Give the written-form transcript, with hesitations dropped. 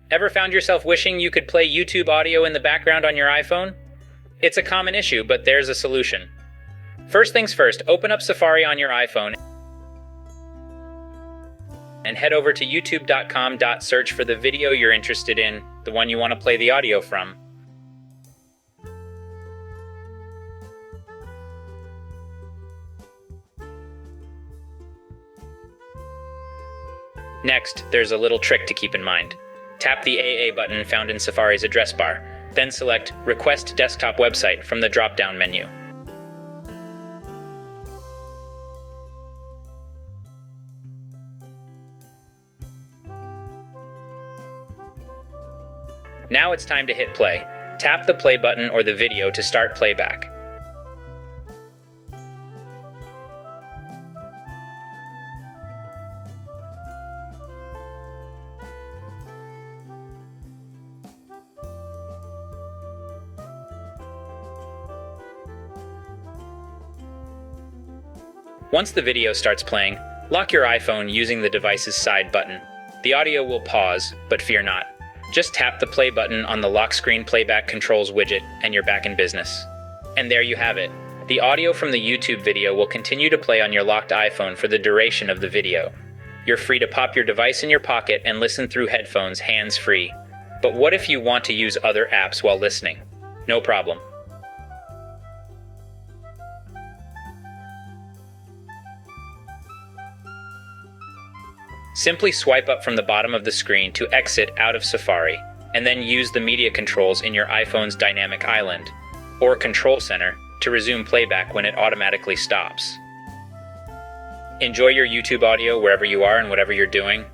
Ever found yourself wishing you could play YouTube audio in the background on your iPhone? It's a common issue, but there's a solution. First things first, open up Safari on your iPhone and head over to youtube.com. Search for the video you're interested in, the one you want to play the audio from. Next, there's a little trick to keep in mind. Tap the AA button found in Safari's address bar, then select Request Desktop Website from the drop-down menu. Now it's time to hit play. Tap the play button or the video to start playback. Once the video starts playing, lock your iPhone using the device's side button. The audio will pause, but fear not. Just tap the play button on the lock screen playback controls widget and you're back in business. And there you have it. The audio from the YouTube video will continue to play on your locked iPhone for the duration of the video. You're free to pop your device in your pocket and listen through headphones hands-free. But what if you want to use other apps while listening? No problem. Simply swipe up from the bottom of the screen to exit out of Safari, and then use the media controls in your iPhone's dynamic island, or control center, to resume playback when it automatically stops. Enjoy your YouTube audio wherever you are and whatever you're doing.